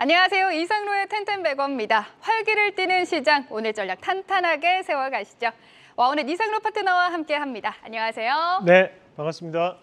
안녕하세요. 이상로의 텐텐베거입니다. 활기를 띠는 시장, 오늘 전략 탄탄하게 세워가시죠. 오늘 이상로 파트너와 함께합니다. 안녕하세요. 네, 반갑습니다.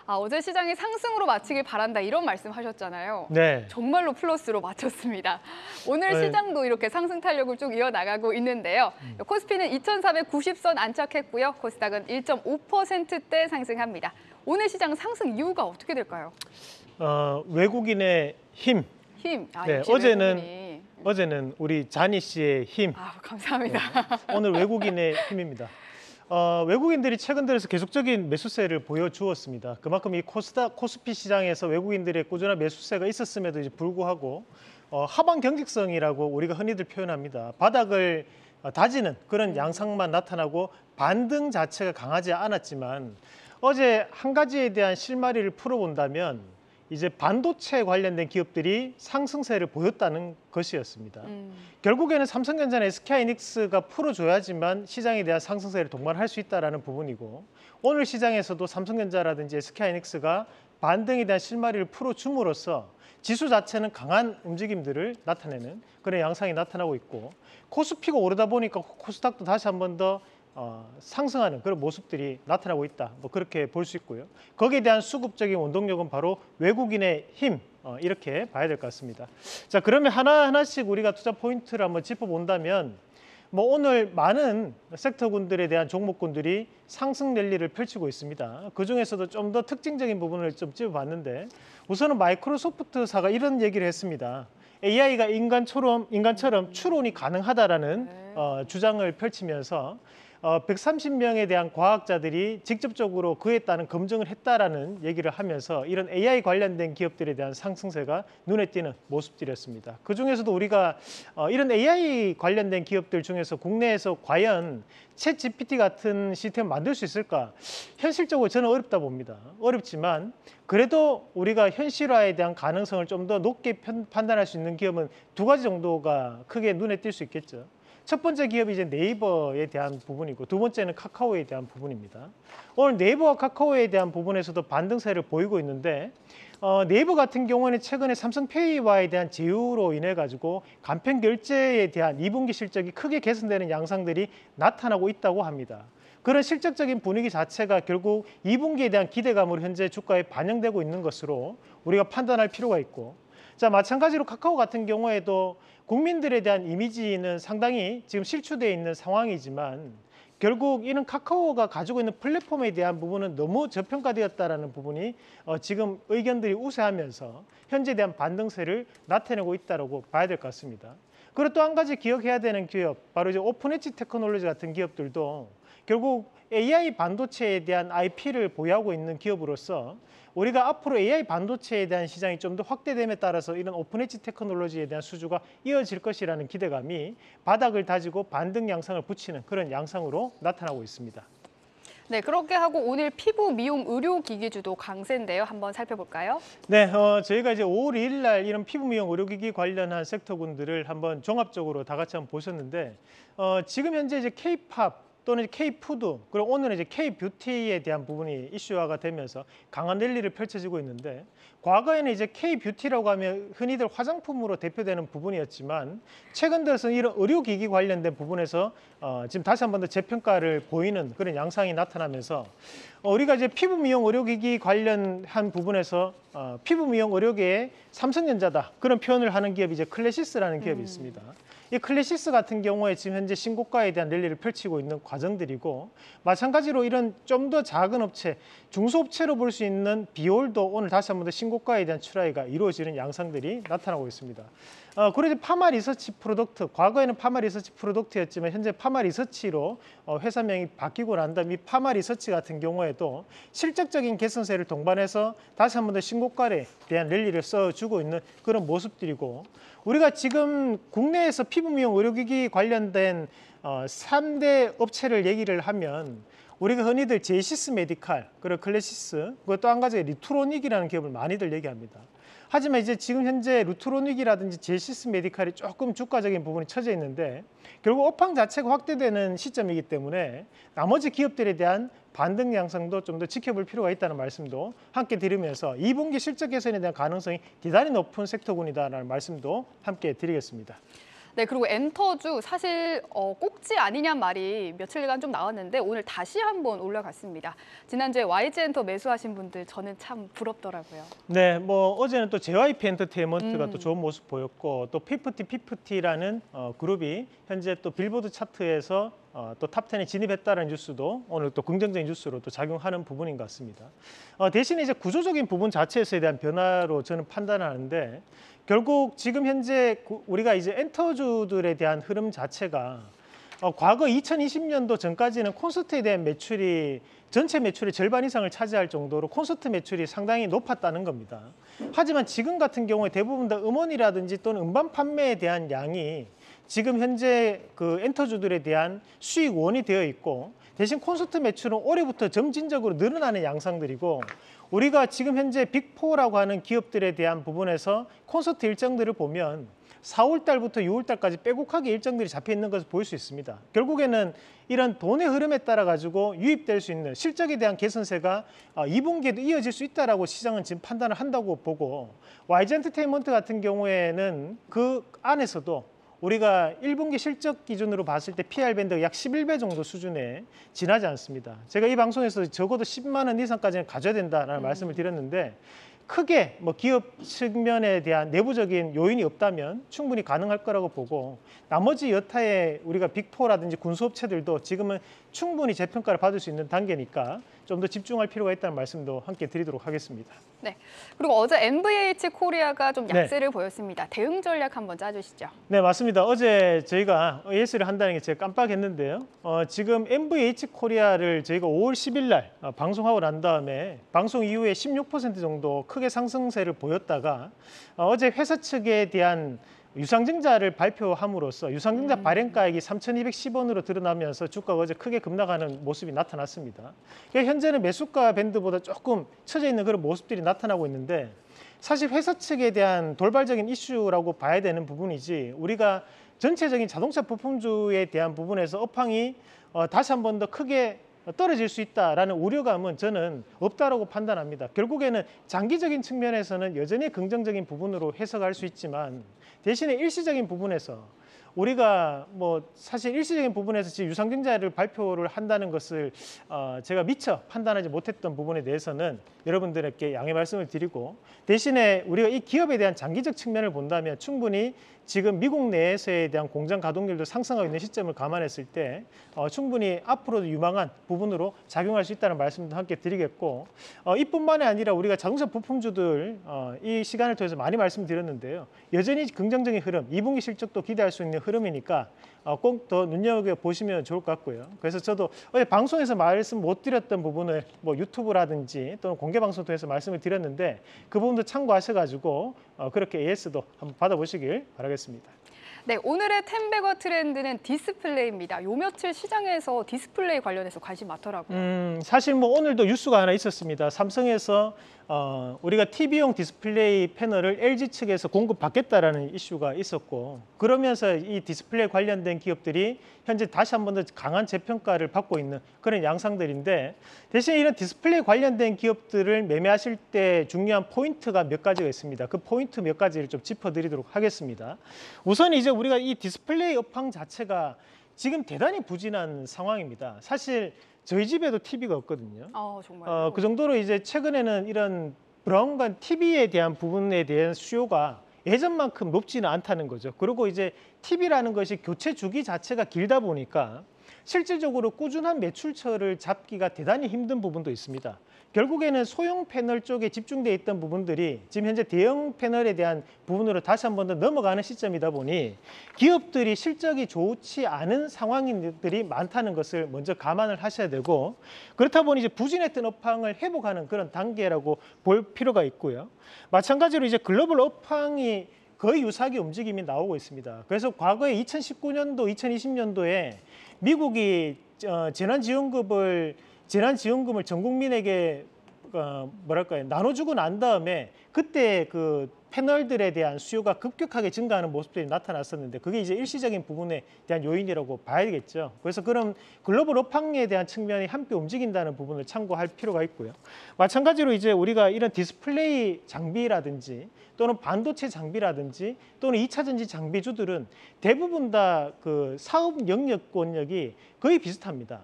어제 시장이 상승으로 마치길 바란다 이런 말씀하셨잖아요. 네. 정말로 플러스로 마쳤습니다. 오늘 네. 시장도 이렇게 상승 탄력을 쭉 이어나가고 있는데요. 코스피는 2,490선 안착했고요. 코스닥은 1.5%대 상승합니다. 오늘 시장 상승 이유가 어떻게 될까요? 외국인의 힘. 힘. 네, 역시 외국인이. 어제는 우리 자니 씨의 힘. 감사합니다. 네, 오늘 외국인의 힘입니다. 외국인들이 최근 들어서 계속적인 매수세를 보여주었습니다. 그만큼 이 코스피 시장에서 외국인들의 꾸준한 매수세가 있었음에도 불구하고 하방 경직성이라고 우리가 흔히들 표현합니다. 바닥을 다지는 그런 양상만 나타나고 반등 자체가 강하지 않았지만 어제 한 가지에 대한 실마리를 풀어본다면 이제 반도체 관련된 기업들이 상승세를 보였다는 것이었습니다. 결국에는 삼성전자나 SK하이닉스가 풀어줘야지만 시장에 대한 상승세를 동반할 수 있다는 부분이고 오늘 시장에서도 삼성전자라든지 SK하이닉스가 반등에 대한 실마리를 풀어줌으로써 지수 자체는 강한 움직임들을 나타내는 그런 양상이 나타나고 있고 코스피가 오르다 보니까 코스닥도 다시 한 번 더 상승하는 그런 모습들이 나타나고 있다. 그렇게 볼 수 있고요. 거기에 대한 수급적인 원동력은 바로 외국인의 힘 이렇게 봐야 될 것 같습니다. 자, 그러면 하나하나씩 우리가 투자 포인트를 한번 짚어본다면 오늘 많은 섹터군들에 대한 종목군들이 상승 랠리를 펼치고 있습니다. 그중에서도 좀 더 특징적인 부분을 좀 짚어봤는데 우선은 마이크로소프트사가 이런 얘기를 했습니다. AI가 인간처럼 추론이 가능하다라는 주장을 펼치면서 130명에 대한 과학자들이 직접적으로 그에 따른 검증을 했다라는 얘기를 하면서 이런 AI 관련된 기업들에 대한 상승세가 눈에 띄는 모습들이었습니다. 그중에서도 우리가 이런 AI 관련된 기업들 중에서 국내에서 과연 챗GPT 같은 시스템을 만들 수 있을까? 현실적으로 저는 어렵다 봅니다. 어렵지만 그래도 우리가 현실화에 대한 가능성을 좀 더 높게 판단할 수 있는 기업은 두 가지 정도가 크게 눈에 띌 수 있겠죠. 첫 번째 기업이 이제 네이버에 대한 부분이고 두 번째는 카카오에 대한 부분입니다. 오늘 네이버와 카카오에 대한 부분에서도 반등세를 보이고 있는데 네이버 같은 경우는 최근에 삼성페이와에 대한 제휴로 인해 가지고 간편 결제에 대한 2분기 실적이 크게 개선되는 양상들이 나타나고 있다고 합니다. 그런 실적적인 분위기 자체가 결국 2분기에 대한 기대감으로 현재 주가에 반영되고 있는 것으로 우리가 판단할 필요가 있고 자, 마찬가지로 카카오 같은 경우에도 국민들에 대한 이미지는 상당히 지금 실추되어 있는 상황이지만 결국 이는 카카오가 가지고 있는 플랫폼에 대한 부분은 너무 저평가되었다는 부분이 지금 의견들이 우세하면서 현재에 대한 반등세를 나타내고 있다고 봐야 될 것 같습니다. 그리고 또 한 가지 기억해야 되는 기업, 바로 이제 오픈엣지 테크놀로지 같은 기업들도 결국 AI 반도체에 대한 IP를 보유하고 있는 기업으로서 우리가 앞으로 AI 반도체에 대한 시장이 좀 더 확대됨에 따라서 이런 오픈엣지 테크놀로지에 대한 수주가 이어질 것이라는 기대감이 바닥을 다지고 반등 양상을 붙이는 그런 양상으로 나타나고 있습니다. 네, 그렇게 하고 오늘 피부 미용 의료기기주도 강세인데요. 한번 살펴볼까요? 네, 저희가 이제 5월 2일 날 이런 피부 미용 의료기기 관련한 섹터군들을 한번 종합적으로 다 같이 한번 보셨는데 지금 현재 이제 K-팝 또는 K-푸드 그리고 오늘은 이제 K-뷰티에 대한 부분이 이슈화가 되면서 강한 랠리를 펼쳐지고 있는데 과거에는 이제 K-뷰티라고 하면 흔히들 화장품으로 대표되는 부분이었지만 최근 들어서 이런 의료기기 관련된 부분에서 지금 다시 한 번 더 재평가를 보이는 그런 양상이 나타나면서 우리가 이제 피부 미용 의료기기 관련한 부분에서 피부 미용 의료계의 삼성전자다 그런 표현을 하는 기업이 이제 클래시스라는 기업이 있습니다. 이 클래시스 같은 경우에 지금 현재 신고가에 대한 랠리를 펼치고 있는 과정들이고 마찬가지로 이런 좀 더 작은 업체, 중소업체로 볼 수 있는 비올도 오늘 다시 한 번 더 신고가에 대한 출하가 이루어지는 양상들이 나타나고 있습니다. 그리고 파마 리서치 프로덕트, 과거에는 파마 리서치 프로덕트였지만 현재 파마 리서치로 회사명이 바뀌고 난 다음 이 파마 리서치 같은 경우에도 실적적인 개선세를 동반해서 다시 한 번 더 신고가에 대한 랠리를 써주고 있는 그런 모습들이고 우리가 지금 국내에서 피부 미용 의료기기 관련된 3대 업체를 얘기를 하면 우리가 흔히들 제이시스 메디칼, 그리고 클래시스, 그리고 또 한 가지 리투로닉이라는 기업을 많이들 얘기합니다. 하지만 이제 지금 현재 루트로닉이라든지 제시스 메디칼이 조금 주가적인 부분이 처져 있는데 결국 업황 자체가 확대되는 시점이기 때문에 나머지 기업들에 대한 반등 양상도 좀 더 지켜볼 필요가 있다는 말씀도 함께 드리면서 2분기 실적 개선에 대한 가능성이 대단히 높은 섹터군이다라는 말씀도 함께 드리겠습니다. 네, 그리고 엔터주 사실 꼭지 아니냔 말이 며칠간 좀 나왔는데 오늘 다시 한번 올라갔습니다. 지난주에 YG엔터 매수하신 분들 저는 참 부럽더라고요. 네, 뭐 어제는 또 JYP 엔터테인먼트가 또 좋은 모습 보였고 또 피프티라는 그룹이 현재 또 빌보드 차트에서 또 탑10에 진입했다는 뉴스도 오늘 또 긍정적인 뉴스로 또 작용하는 부분인 것 같습니다. 대신에 이제 구조적인 부분 자체에 대한 변화로 저는 판단하는데 결국 지금 현재 우리가 이제 엔터주들에 대한 흐름 자체가 과거 2020년도 전까지는 콘서트에 대한 매출이 전체 매출의 절반 이상을 차지할 정도로 콘서트 매출이 상당히 높았다는 겁니다. 하지만 지금 같은 경우에 대부분 다 음원이라든지 또는 음반 판매에 대한 양이 지금 현재 그 엔터주들에 대한 수익원이 되어 있고 대신 콘서트 매출은 올해부터 점진적으로 늘어나는 양상들이고 우리가 지금 현재 빅4라고 하는 기업들에 대한 부분에서 콘서트 일정들을 보면 4월 달부터 6월 달까지 빼곡하게 일정들이 잡혀 있는 것을 볼 수 있습니다. 결국에는 이런 돈의 흐름에 따라 가지고 유입될 수 있는 실적에 대한 개선세가 2분기에도 이어질 수 있다라고 시장은 지금 판단을 한다고 보고 YG 엔터테인먼트 같은 경우에는 그 안에서도 우리가 1분기 실적 기준으로 봤을 때 PR 밴드가 약 11배 정도 수준에 지나지 않습니다. 제가 이 방송에서 적어도 10만 원 이상까지는 가져야 된다라는 말씀을 드렸는데 크게 뭐 기업 측면에 대한 내부적인 요인이 없다면 충분히 가능할 거라고 보고 나머지 여타의 우리가 빅4라든지 군수업체들도 지금은 충분히 재평가를 받을 수 있는 단계니까 좀 더 집중할 필요가 있다는 말씀도 함께 드리도록 하겠습니다. 네. 그리고 어제 MVH 코리아가 좀 약세를 보였습니다. 대응 전략 한번 짜주시죠. 네, 맞습니다. 어제 저희가 AS를 한다는 게 제가 깜빡했는데요. 지금 MVH 코리아를 저희가 5월 10일 날 방송하고 난 다음에 방송 이후에 16% 정도 크게 상승세를 보였다가 어제 회사 측에 대한 유상증자를 발표함으로써 유상증자 발행가액이 3,210원으로 드러나면서 주가가 어제 크게 급락하는 모습이 나타났습니다. 그러니까 현재는 매수가 밴드보다 조금 처져 있는 그런 모습들이 나타나고 있는데 사실 회사 측에 대한 돌발적인 이슈라고 봐야 되는 부분이지 우리가 전체적인 자동차 부품주에 대한 부분에서 업황이 다시 한 번 더 크게 떨어질 수 있다라는 우려감은 저는 없다라고 판단합니다. 결국에는 장기적인 측면에서는 여전히 긍정적인 부분으로 해석할 수 있지만 대신에 일시적인 부분에서 우리가 뭐 사실 일시적인 부분에서 지금 유상증자를 발표를 한다는 것을 제가 미처 판단하지 못했던 부분에 대해서는 여러분들에게 양해 말씀을 드리고 대신에 우리가 이 기업에 대한 장기적 측면을 본다면 충분히 지금 미국 내에서에 대한 공장 가동률도 상승하고 있는 시점을 감안했을 때 충분히 앞으로도 유망한 부분으로 작용할 수 있다는 말씀도 함께 드리겠고 이뿐만이 아니라 우리가 자동차 부품주들 이 시간을 통해서 많이 말씀드렸는데요. 여전히 긍정적인 흐름, 2분기 실적도 기대할 수 있는 흐름이니까 꼭 더 눈여겨보시면 좋을 것 같고요. 그래서 저도 어제 방송에서 말씀 못 드렸던 부분을 뭐 유튜브라든지 또는 공개방송 통해서 말씀을 드렸는데 그 부분도 참고하셔가지고 그렇게 AS도 한번 받아보시길 바라겠습니다. 네, 오늘의 텐베거 트렌드는 디스플레이입니다. 요 며칠 시장에서 디스플레이 관련해서 관심 많더라고요. 사실 뭐 오늘도 뉴스가 하나 있었습니다. 삼성에서 우리가 TV용 디스플레이 패널을 LG 측에서 공급받겠다라는 이슈가 있었고 그러면서 이 디스플레이 관련된 기업들이 현재 다시 한 번 더 강한 재평가를 받고 있는 그런 양상들인데 대신 이런 디스플레이 관련된 기업들을 매매하실 때 중요한 포인트가 몇 가지가 있습니다. 그 포인트 몇 가지를 좀 짚어드리도록 하겠습니다. 우선 이제 우리가 이 디스플레이 업황 자체가 지금 대단히 부진한 상황입니다. 사실 저희 집에도 TV가 없거든요. 정말요? 그 정도로 이제 최근에는 이런 브라운관 TV에 대한 부분에 대한 수요가 예전만큼 높지는 않다는 거죠. 그리고 이제 TV라는 것이 교체 주기 자체가 길다 보니까 실질적으로 꾸준한 매출처를 잡기가 대단히 힘든 부분도 있습니다. 결국에는 소형 패널 쪽에 집중되어 있던 부분들이 지금 현재 대형 패널에 대한 부분으로 다시 한 번 더 넘어가는 시점이다 보니 기업들이 실적이 좋지 않은 상황들이 많다는 것을 먼저 감안을 하셔야 되고 그렇다 보니 이제 부진했던 업황을 회복하는 그런 단계라고 볼 필요가 있고요. 마찬가지로 이제 글로벌 업황이 거의 유사하게 움직임이 나오고 있습니다. 그래서 과거에 2019년도, 2020년도에 미국이 재난지원금을 전 국민에게 뭐랄까요, 나눠주고 난 다음에 그때 그 패널들에 대한 수요가 급격하게 증가하는 모습들이 나타났었는데 그게 이제 일시적인 부분에 대한 요인이라고 봐야겠죠. 그래서 그런 글로벌 업황에 대한 측면이 함께 움직인다는 부분을 참고할 필요가 있고요. 마찬가지로 이제 우리가 이런 디스플레이 장비라든지 또는 반도체 장비라든지 또는 2차 전지 장비주들은 대부분 다 그 사업 영역권력이 거의 비슷합니다.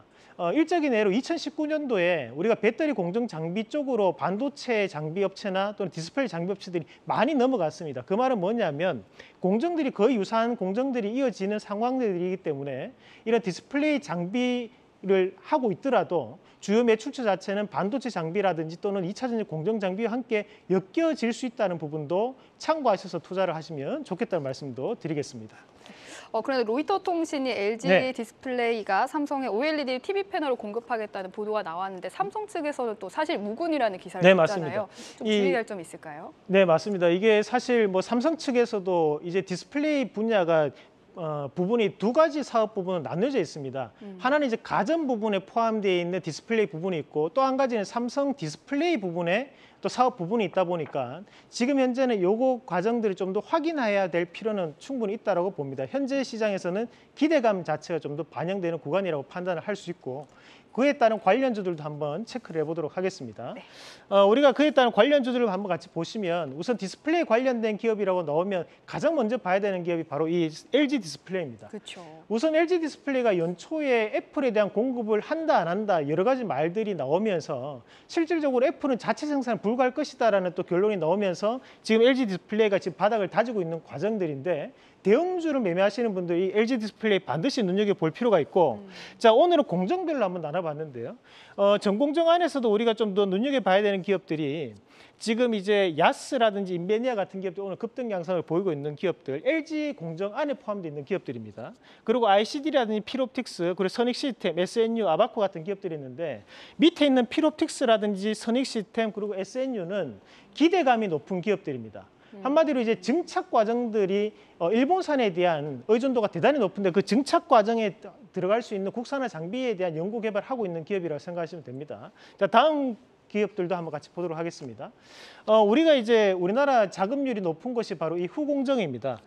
일적인 예로 2019년도에 우리가 배터리 공정 장비 쪽으로 반도체 장비 업체나 또는 디스플레이 장비 업체들이 많이 넘어갔습니다. 그 말은 뭐냐면 공정들이 거의 유사한 공정들이 이어지는 상황들이기 때문에 이런 디스플레이 장비를 하고 있더라도 주요 매출처 자체는 반도체 장비라든지 또는 2차 전지 공정 장비와 함께 엮여질 수 있다는 부분도 참고하셔서 투자를 하시면 좋겠다는 말씀도 드리겠습니다. 그런데 로이터 통신이 LG 네. 디스플레이가 삼성의 OLED TV 패널을 공급하겠다는 보도가 나왔는데 삼성 측에서는 또 사실 무근이라는 기사를 네, 냈잖아요. 좀 이- 주의할 점이 있을까요? 네, 맞습니다. 이게 사실 뭐 삼성 측에서도 이제 디스플레이 분야가 부분이 두 가지 사업 부분은 나눠져 있습니다. 하나는 이제 가전 부분에 포함되어 있는 디스플레이 부분이 있고 또 한 가지는 삼성 디스플레이 부분에 또 사업 부분이 있다 보니까 지금 현재는 요거 과정들을 좀 더 확인해야 될 필요는 충분히 있다고 봅니다. 현재 시장에서는 기대감 자체가 좀 더 반영되는 구간이라고 판단을 할 수 있고 그에 따른 관련주들도 한번 체크를 해보도록 하겠습니다. 네. 우리가 그에 따른 관련주들을 한번 같이 보시면 우선 디스플레이 관련된 기업이라고 나오면 가장 먼저 봐야 되는 기업이 바로 이 LG 디스플레이입니다. 그렇죠. 우선 LG 디스플레이가 연초에 애플에 대한 공급을 한다 안 한다 여러 가지 말들이 나오면서 실질적으로 애플은 자체 생산을 불가할 것이다라는 또 결론이 나오면서 지금 LG 디스플레이가 지금 바닥을 다지고 있는 과정들인데 대형주를 매매하시는 분들이 LG 디스플레이 반드시 눈여겨볼 필요가 있고 자 오늘은 공정별로 한번 나눠봤는데요. 전공정 안에서도 우리가 좀 더 눈여겨봐야 되는 기업들이 지금 이제 야스라든지 인베니아 같은 기업들 오늘 급등 양상을 보이고 있는 기업들 LG 공정 안에 포함되어 있는 기업들입니다. 그리고 ICD라든지 필옵틱스, 그리고 선익시스템, SNU, 아바코 같은 기업들이 있는데 밑에 있는 필옵틱스라든지 선익시스템 그리고 SNU는 기대감이 높은 기업들입니다. 한마디로 이제 증착 과정들이 일본산에 대한 의존도가 대단히 높은데 그 증착 과정에 들어갈 수 있는 국산화 장비에 대한 연구 개발을 하고 있는 기업이라고 생각하시면 됩니다. 자, 다음 기업들도 한번 같이 보도록 하겠습니다. 우리가 이제 우리나라 자금률이 높은 것이 바로 이 후공정입니다.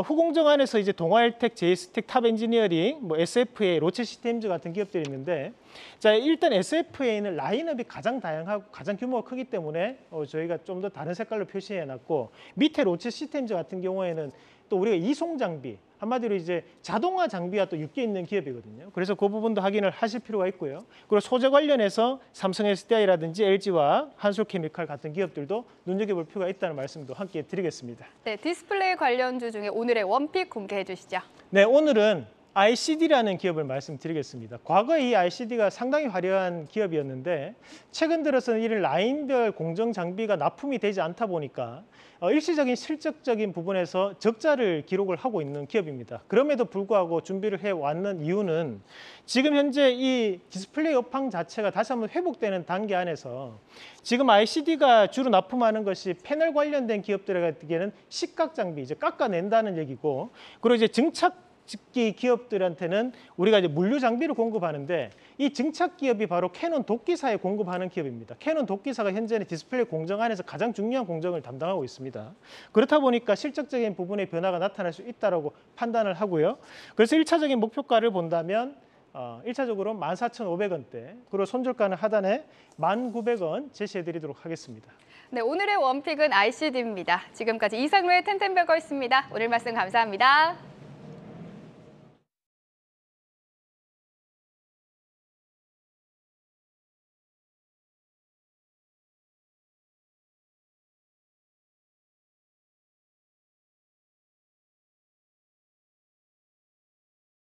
후공정 안에서 이제 동아일텍, 제이스텍, 탑엔지니어링, 뭐 SFA, 로체시스템즈 같은 기업들이 있는데, 자 일단 SFA는 라인업이 가장 다양하고 가장 규모가 크기 때문에 저희가 좀 더 다른 색깔로 표시해놨고 밑에 로체시스템즈 같은 경우에는 또 우리가 이송 장비 한마디로 이제 자동화 장비와 또 엮여 있는 기업이거든요. 그래서 그 부분도 확인을 하실 필요가 있고요. 그리고 소재 관련해서 삼성 SDI라든지 LG와 한솔케미칼 같은 기업들도 눈여겨볼 필요가 있다는 말씀도 함께 드리겠습니다. 네, 디스플레이 관련주 중에 오늘의 원픽 공개해 주시죠. 네, 오늘은 ICD라는 기업을 말씀드리겠습니다. 과거에 이 ICD가 상당히 화려한 기업이었는데 최근 들어서는 이런 라인별 공정 장비가 납품이 되지 않다 보니까 일시적인 실적적인 부분에서 적자를 기록을 하고 있는 기업입니다. 그럼에도 불구하고 준비를 해왔는 이유는 지금 현재 이 디스플레이 업황 자체가 다시 한번 회복되는 단계 안에서 지금 ICD가 주로 납품하는 것이 패널 관련된 기업들에게는 식각 장비, 이제 깎아낸다는 얘기고 그리고 이제 증착 집기 기업들한테는 우리가 이제 물류 장비를 공급하는데 이 증착 기업이 바로 캐논 도끼사에 공급하는 기업입니다. 캐논 도끼사가 현재는 디스플레이 공정 안에서 가장 중요한 공정을 담당하고 있습니다. 그렇다 보니까 실적적인 부분의 변화가 나타날 수 있다고 판단을 하고요. 그래서 1차적인 목표가를 본다면 1차적으로 14,500원대 그리고 손절가는 하단에 1,900원 제시해드리도록 하겠습니다. 네, 오늘의 원픽은 ICD입니다. 지금까지 이상로의 텐텐베거였습니다. 오늘 말씀 감사합니다.